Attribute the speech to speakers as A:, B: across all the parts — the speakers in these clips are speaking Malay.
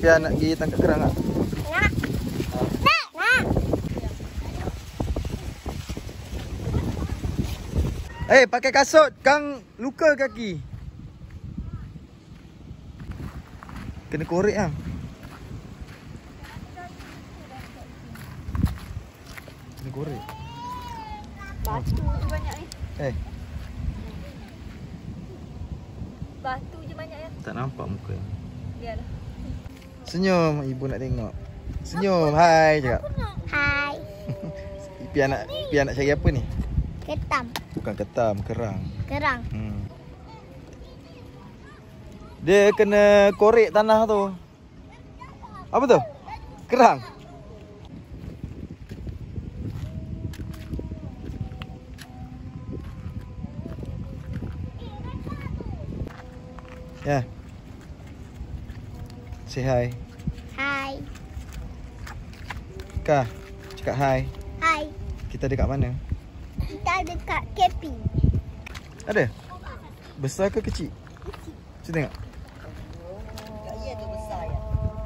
A: Pian nak pergi tangkap kerang tak?
B: Nak. Nak.
A: Pakai kasut, Kang luka kaki. Kena korek lah. Kena korek.
B: Batu tu banyak ni. Batu je banyak ya.
A: Tak nampak muka.
B: Biarlah.
A: Senyum, ibu nak tengok. Senyum, hai cakap.
B: Hai.
A: Pian nak cari apa ni?
B: Ketam.
A: Bukan ketam, kerang.
B: Kerang.
A: Dia kena korek tanah tu. Apa tu? Kerang. Ya. Say hi.
B: Hai.
A: Kah, cakap hi.
B: Hai.
A: Kita dekat mana?
B: Kita dekat camping.
A: Ada? Besar ke kecil? Cuba tengok.
B: Ya tu besar ya.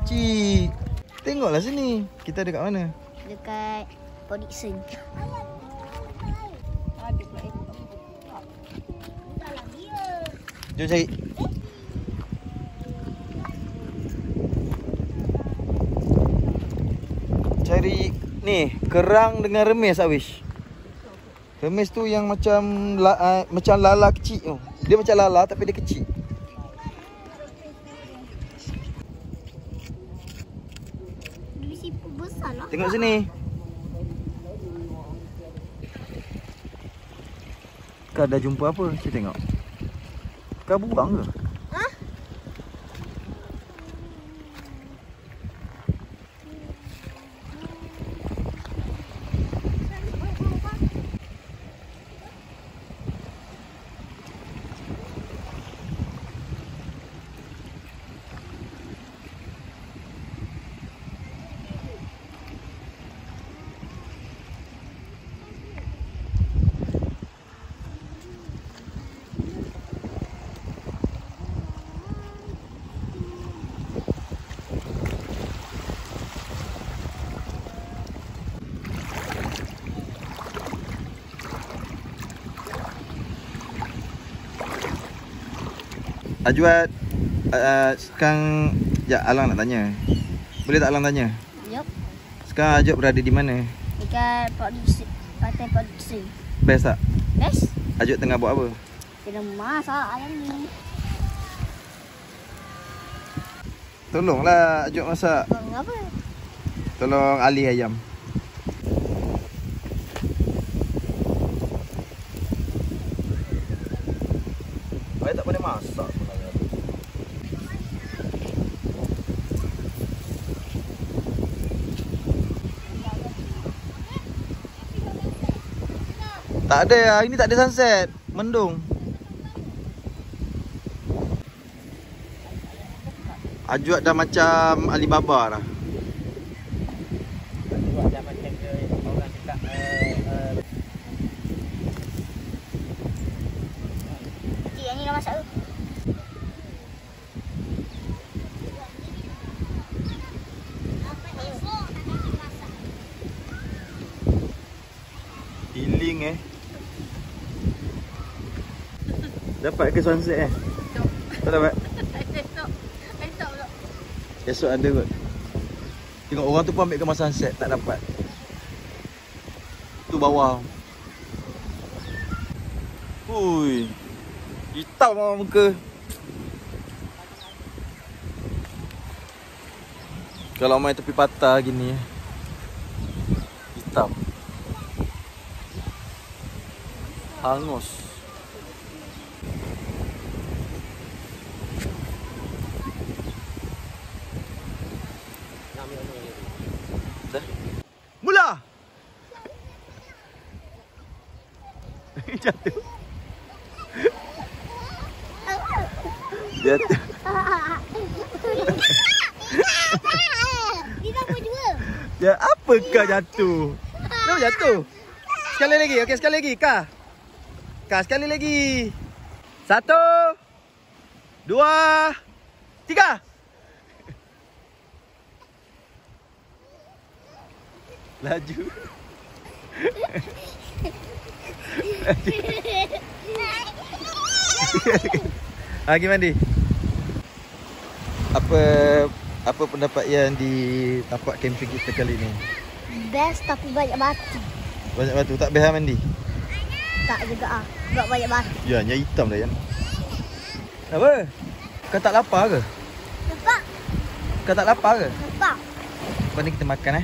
A: Cik. Tengoklah sini. Kita dekat mana?
B: Dekat Podikson.
A: Jom cari. Cari ni, kerang dengan remis Awish. Remis tu yang macam lala kecil tu. Dia macam lala tapi dia kecil.
B: Dia siput besar lah.
A: Tengok sini. Kau dah jumpa apa? Cik tengok. Kau buang ke? Ajuat, sekarang ya Alang nak tanya. Boleh tak Alang tanya?
B: Yup.
A: Sekarang Ajuat berada di mana?
B: Dekat Pantai Podikson.
A: Best tak?
B: Best?
A: Ajuat tengah buat apa?
B: Kena masak ayam ni.
A: Tolonglah Ajuat masak.
B: Bang apa?
A: Tolong Ali ayam. Saya tak boleh masak. Tak ada, hari ni tak ada sunset. Mendung. Ajuat dah macam Alibaba dah.
C: Ajuat dah macam orang dekat
B: Cik, yang ni dah masak tu.
A: Healing Dapat ke sunset Tak dapat?
B: Esok pula.
A: Esok ada kot. Tengok orang tu pun ambil gambar sunset. Tak dapat. Tu bawah. Hui. Hitam lah muka. Kalau main tepi patah gini hitam. Hangus. Dah. Mula. Jatuh. Jatuh.
B: Dia dah berdua.
A: Ya, apa kau jatuh? Kenapa jatuh? Sekali lagi. Okey, sekali lagi. Kah. Kah, sekali lagi. 1 2 3. Laju. Lagi mandi. Apa pendapat yang di tapak camping kita kali ni?
B: Best tapi banyak batu.
A: Banyak batu, tak best mandi?
B: Tak juga ah. Sebab banyak batu.
A: Ya, yang hitam dah Yan. Apa? Kau tak lapar ke?
B: Nampak?
A: Kau tak lapar ke?
B: Nampak?
A: Lepas ni kita makan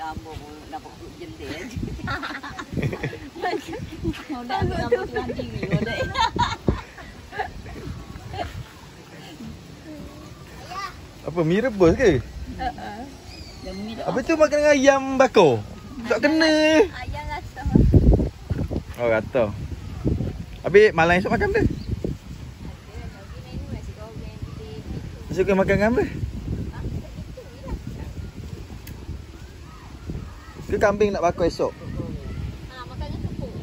D: Gambar pun dapat duduk jendela je. Mau dah ambil gambar tuan diri kau dah.
A: Apa, mi rebus ke? Apa tu makan dengan ayam bakar? Tak kena.
B: Ayam rasa.
A: Oh, rata. Habis malam esok makan apa? Esok kau makan dengan apa? Ke kambing nak bakar esok?
B: Makan dengan tepung.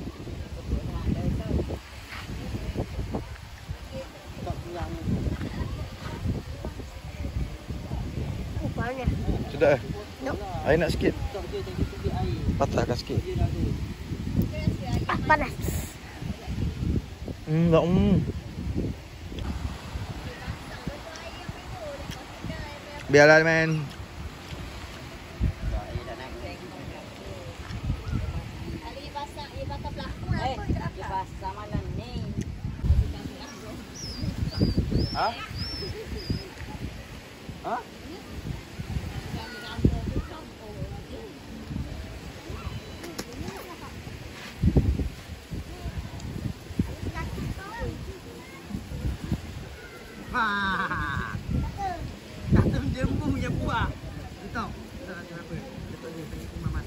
B: Panas.
A: Sudah eh?
B: No.
A: Air nak sikit? Patahkan sikit.
B: Panas.
A: Tak biarlah men. Ha? Ha?
C: Kata jembu punya buah. Tahu? Tak ada apa. Betul ni Mamat.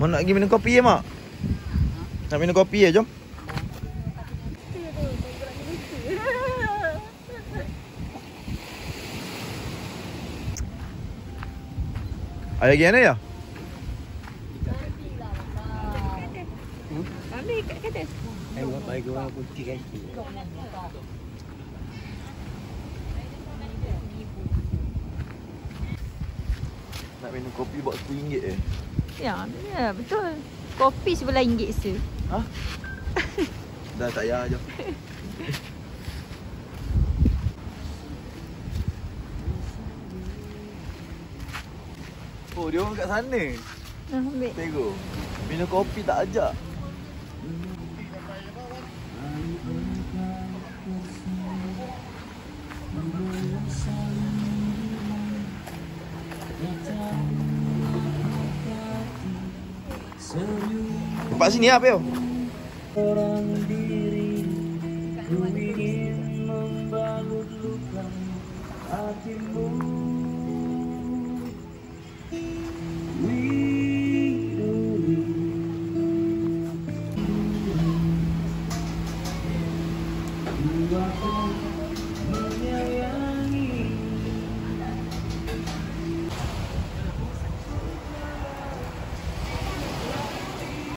A: Mau nak pergi minum kopi ya, Mak? Nak minum kopi ya, jom. Ada lagi mana ya?
D: Ambil kat kata.
C: Tengok bagi orang putih guys.
A: Nak minum kopi buat RM10 eh.
D: Ya, betul. Kopi sebelah RM1 se.
A: Ha? Dah tak payah jom. Oh, dia orang kat sana.
D: Ambil.
A: Tengok. Minum kopi tak ajak. Tempat sini apa yo?
C: Orang diri ku ingin membalut luka hatimu.